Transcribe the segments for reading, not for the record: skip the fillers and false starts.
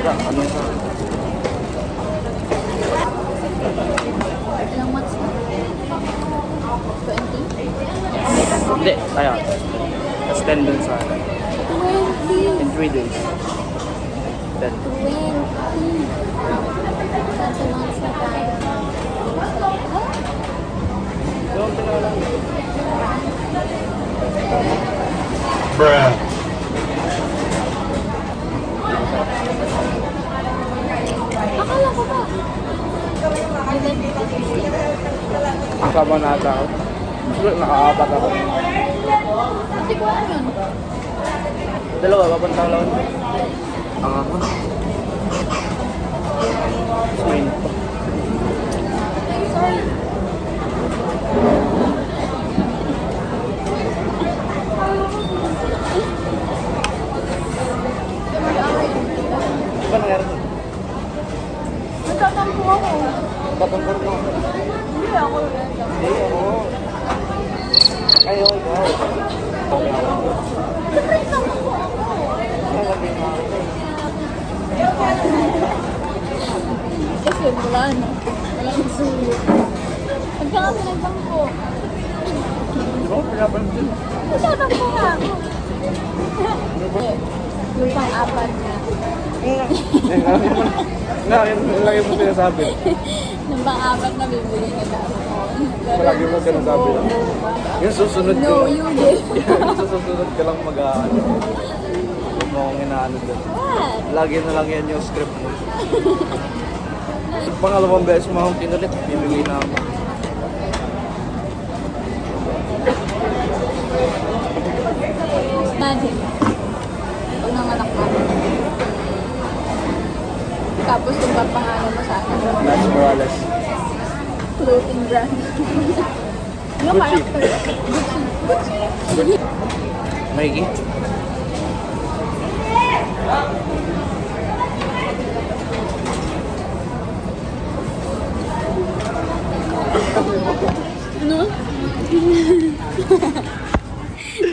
Ano sa... Ilang months na? 20? Hindi, kaya. Tapos 10 dun sa... 20! In 3 days. 10. 20! 20 months na tayo. Yung pinala. Bruh. Akala ko ba? Kasama na ata ako. Nakaapat ako. Hindi ko alam yun. Dalawa, papuntang lawan. Ang ako. Swing. Ay, sorry. Ano ba nangyari? Nagtatampo ako. Patungkol mo. Hindi ako. Hindi ako. Kayo, ikaw. Okay ako. Siyempre, tampo ako. Nalagay mo ako. Kasi wala na. Walang sulit. Pagka kami nagtampo. Di ba? Pinapansin. Nagtatampo nga ako. Yung pang-apat na. Lagi mo sinasabi. Nung pang-apat na bibili na ako. Lagi mo sinasabi lang. Yung susunod ka No, lang. you did. Yung susunod ka lang mag-aano. Huwag mo akong inaano doon. What? Lagi na lang yan yung script mo. Pangalawang beses mo akong kinulit, bibigay na ako. Imagine. Pag nanganak ka. Tapos yung papangalan mo sa akin. Lance Morales. Clothing brand. Yung Gucci. character. Gucci. Mikey? Ano?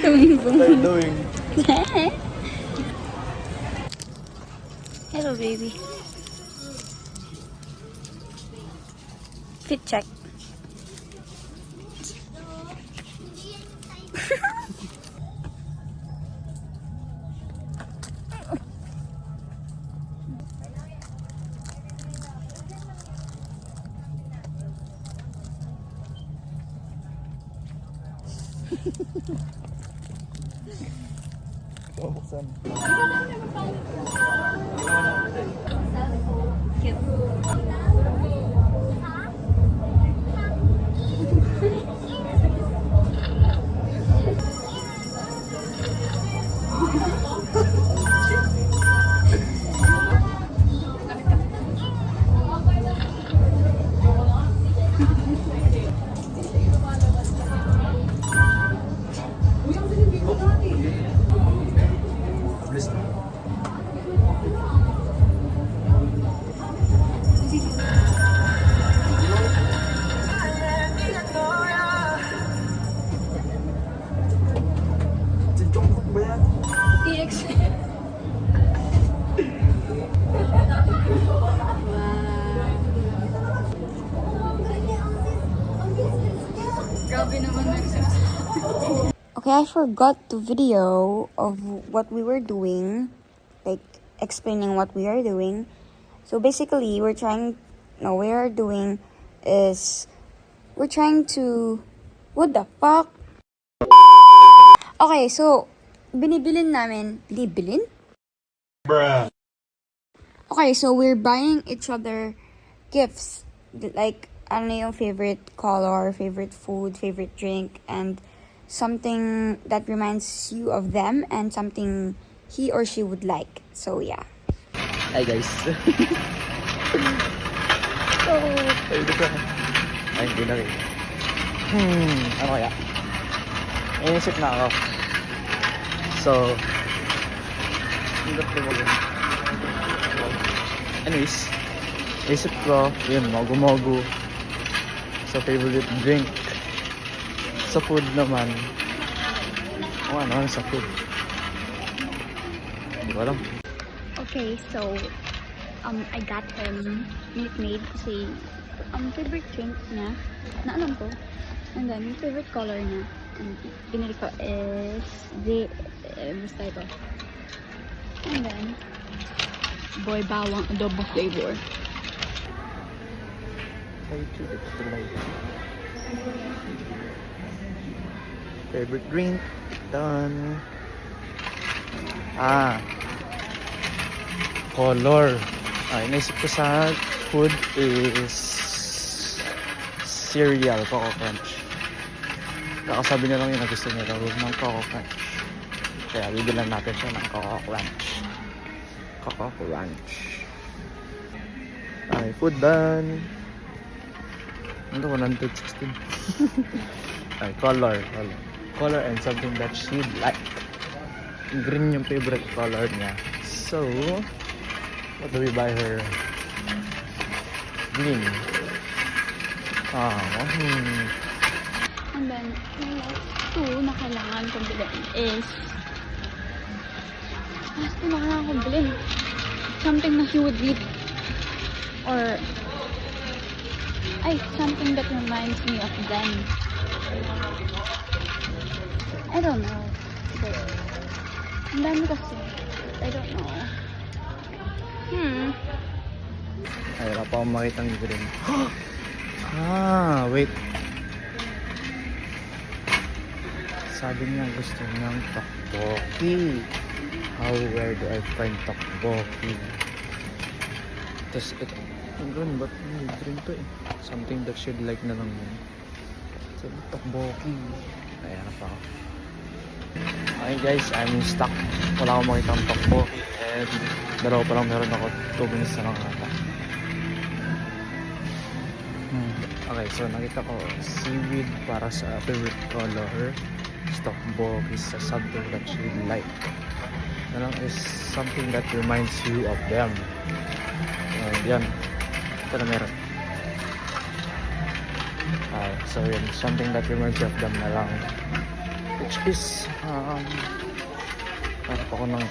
Tumimbong. What are you doing? Hello, baby. Fit check. Buksan. Please. Si Jungkook ba yan? TX. Grabe naman Okay, I forgot to video of what we were doing, like explaining what we are doing. So basically, we're trying to, what the fuck? Okay, so, binibilin? Bruh. Okay, so we're buying each other gifts. Like, ano yung favorite color, favorite food, favorite drink, and something that reminds you of them, and something he or she would like. So, yeah. Hi guys. Ay, dito. Ay, hindi na rin. Ano kaya? Inisip na ako. So, hindi ko mag- anyways, isip ko, yun, mogu-mogu. Sa favorite drink. Sa food naman. Ano naman sa food? Hindi ko alam. Okay, so I got him Minute Maid kasi favorite drink niya na alam ko. And then, yung favorite color niya. And pinili ko is basta ito. And then, Boy Bawang adobo flavor. Favorite drink. Done. Color. Naisip ko sa food is cereal, Coco Crunch. Kakasabi na lang yung gusto niya daw ng Coco Crunch. Kaya bibilan natin siya ng Coco Crunch. Coco Crunch. Food done. Ano ko, 116. Color. Color and something that she'd like. Green yung favorite color niya. So, what do we buy her? Green. And then, my last two na kailangan kong bilhin is last two na kailangan kong bilhin. Something na he would eat or something that reminds me of them. I don't know. But, ang dami kasi. I don't know. Ay, wala pa akong makitang green. Wait. Sabi niya gusto niyang tteokbokki. Where do I find tteokbokki? Tapos ito. Ang gano'n, ba't may green to eh? Something that she'd like na lang yun. So, tteokbokki. Ay, hanap ako. Okay guys, I'm stuck. Wala akong makita ang tteokbokki. And dalawa pa lang meron ako. 2 minutes na lang ata. Okay, so nakita ko seaweed para sa favorite color. Tteokbokki is something that you like. Ano is something that reminds you of them. And yan. Ito na meron. So yan, something that reminds you of them na lang. Which is harap ako ng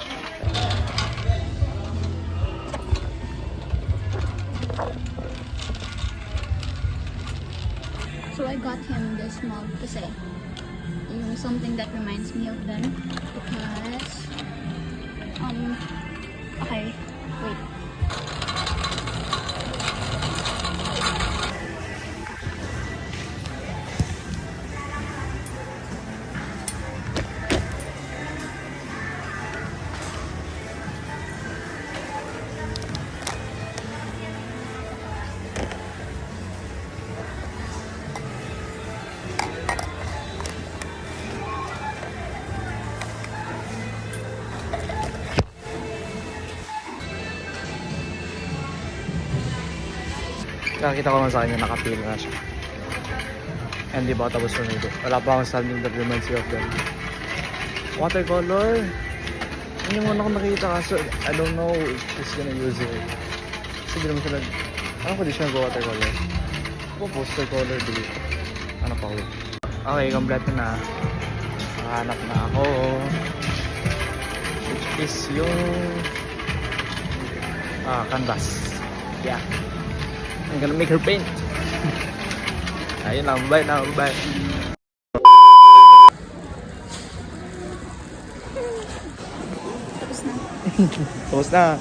So I got him this mug kasi yung something that reminds me of them because okay, wait. nakakita ko lang sa kanya, nakapila na siya. And di ba tapos sumido? Wala pa akong something that reminds you of them. Watercolor! Yun yung muna ko nakita kaso I don't know if she's gonna use it. Kasi di naman siya ano ko di siya nag-watercolor? Ako poster color dito. Ano pa ko? Okay, kompleto na. Nakahanap na ako. Which is yung canvas. Yeah. I'm gonna make her paint. Ayun lang, bye na, bye. Tapos na. Tapos na.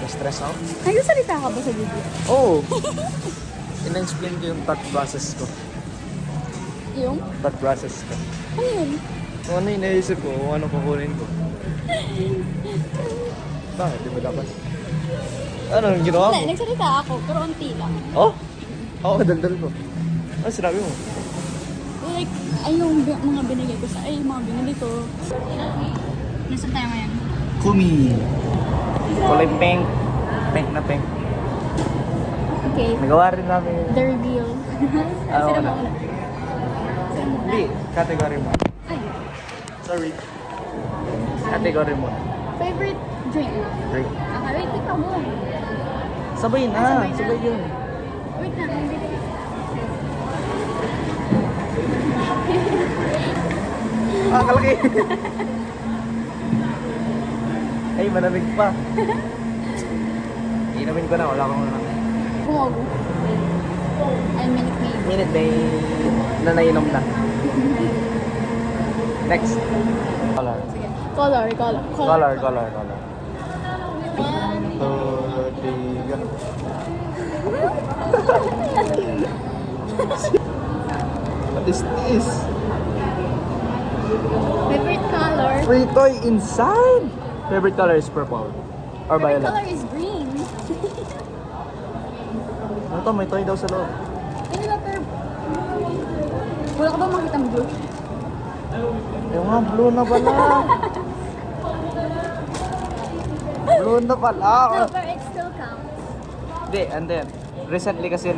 Na-stress ako? Nagsasalita ka ba sa video? Oo. In-explain ko yung thought process ko. Yung? Thought process ko. Ano yun? Kung ano yung naisip ko, kung ano kukunin ko. Bakit? Di ba dapat? Ano yung ginawa mo? Hindi, nagsalita ako, pero unti lang. Oh? Oo, daldal ko. Ano sinabi mo? Like, yung mga binigay ko sa, mga binili ko. Nasaan tayo ngayon? Kumi. Kulay pink. Pink na pink. Okay. Nagawa rin namin. The reveal. Ah, Sino wala. mauna? Sino mauna? Hindi, category mo. Ay, Sorry. Category mo. favorite drink. Drink. Okay, wait, ikaw mo. Sabay na. Sabay na. Sabay yun. Wait na, hindi. Kalaki. Ay, malamig pa. Inumin ko na, wala akong Kumogo. And Minute Maid. minute may na nainom na. Next. Color. Sige. Color. Color. One. 2, 3, go. What is this? Favorite color. Free toy inside! Favorite color is purple. Or Favorite violet. color is green. Ano to? May toy daw sa loob. Hindi ba pero... Wala ka ba makita blue? Yung nga, blue na pala. Blue na pala. No, but it still counts. Hindi, and then, recently kasi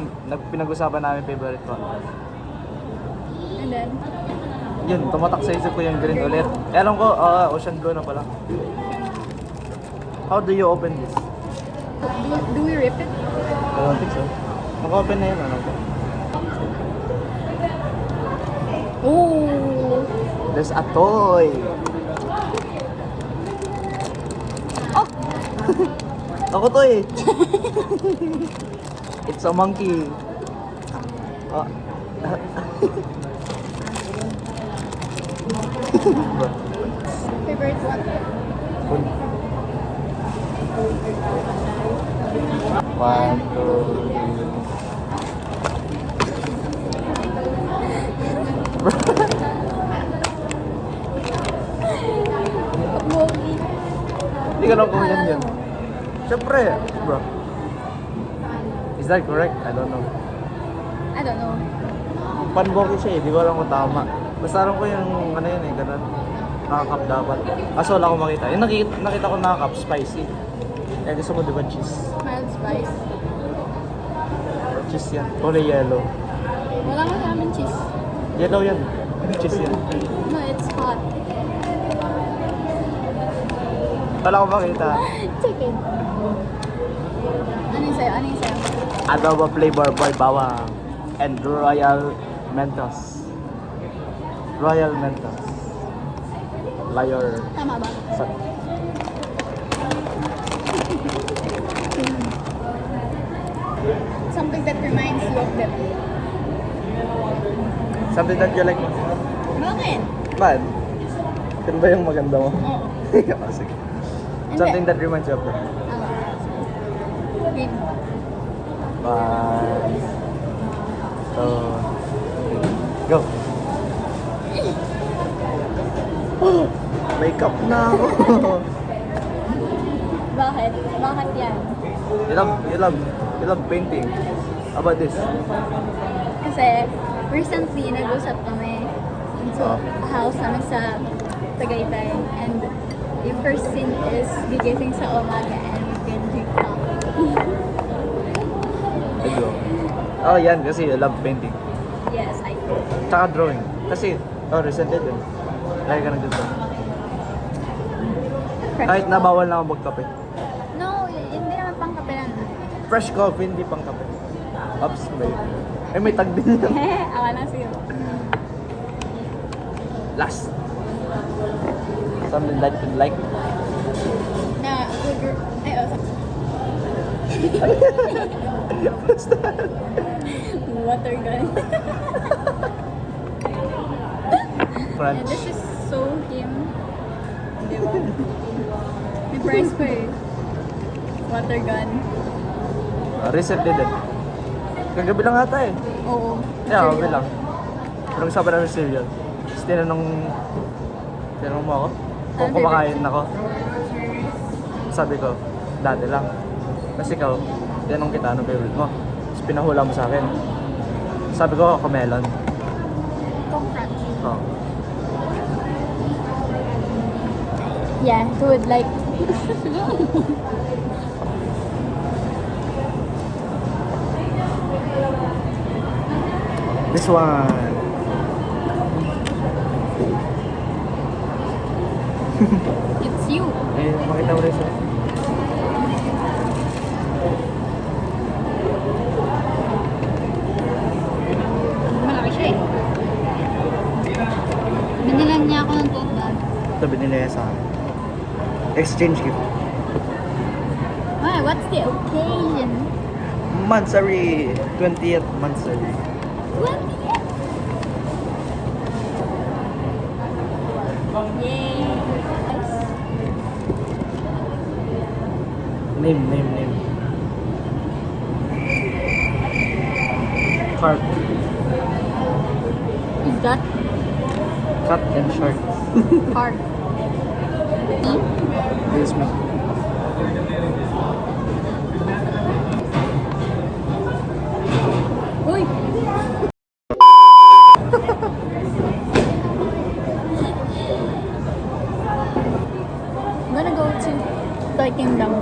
pinag-usapan namin favorite color. And then... Yun, tumatak sa isip ko yung green ulit. Eh, alam ko, ocean blue na pala. How do you open this? Do we rip it? I don't think so. Naka-open na yun, ano ko? Oh! There's a toy! Oh! Ako to eh! It's a monkey. Ah. Favorite one? One, two, Mogi. Hindi ka lang kung yan yun. Siyempre, bro. Is that correct? I don't know. I don't know. Panboki siya eh, di ko alam kung tama. Basta alam ko yung ano yun eh, ganun. Nakakap dapat. Kaso wala akong makita. Yung nakita ko nakakap, spicy. Eh gusto mo diba cheese? Mild spice. Cheese yan. Kulay yellow. Wala nga sa amin cheese. Yellow yan. Cheese yan. No, it's hot. Wala akong makita. Chicken. Ano yung sa'yo? Adobo flavor boy bawang. And Royal Mentos. Royal Mentos. Liar. Tama ba? Something that reminds you of them. Something that you like. Bakit? Man, yun ba yung maganda mo? Oo. Oh, sige. Something that reminds you of them. Green. One, two, go. May cup na ako. Bakit? Bakit yan? You love painting. How about this? Kasi recently nag-usap kami sa house namin sa Tagaytay and yung first scene is gigising sa umaga and you can drink coffee. Go. Oh, yan. Kasi you love painting. Yes, I do. Tsaka drawing. Kasi, recently din. Lagi ka nag-drawing. Fresh Kahit na coffee. bawal na ako magkape. No, hindi naman pang kape lang. Fresh coffee, hindi pang kape. Ups, babe. Eh, may tag din yan. Awa na siyo. Last. Something that you like. Na, ay, oh, What's that? water gun. And Crunch. this is so him. Di ba? May price pa eh. Water gun. Recently din. Kagabi lang ata eh. Oo. Yeah, kagabi lang. Pinag-usapan namin cereal. Tapos tinanong mo ako kung Ano kumakain ako. Sabi ko, dati lang. Kasi ikaw, tinanong kita anong favorite mo. Tapos pinahula mo sa akin. Sabi ko, melon. Coke Crunch. Oh. Yeah, who would like... This one. It's you. Eh, makita mo rin siya. Malaki siya eh. Binilan niya ako ng tote bag. Ito binili niya sa akin. Exchange gift. Why? What's the occasion? Mansari. 20th Mansari. 20th? Yay! Name. Park. Is that Cut and short. park? This me. Uy! I'm gonna go to Toy Kingdom.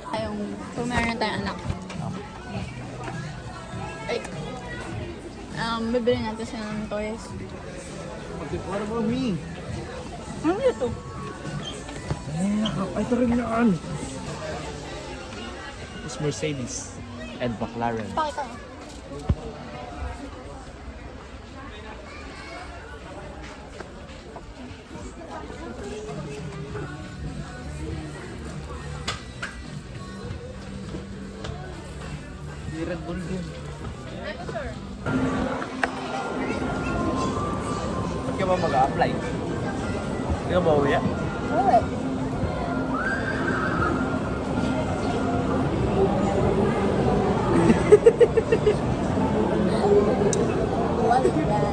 Ayong, kung meron na tayong anak. Ay, bibili natin sila ng toys. What about me? Ano ito? Ay, ito rin yan. It's Mercedes and McLaren. Pakita. Di Red Bull din. Ba't ka ba mag-a-apply? Hindi ka ba uwi? Alright. What is that?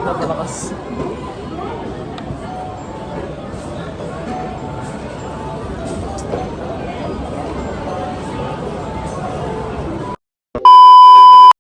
Napalakas.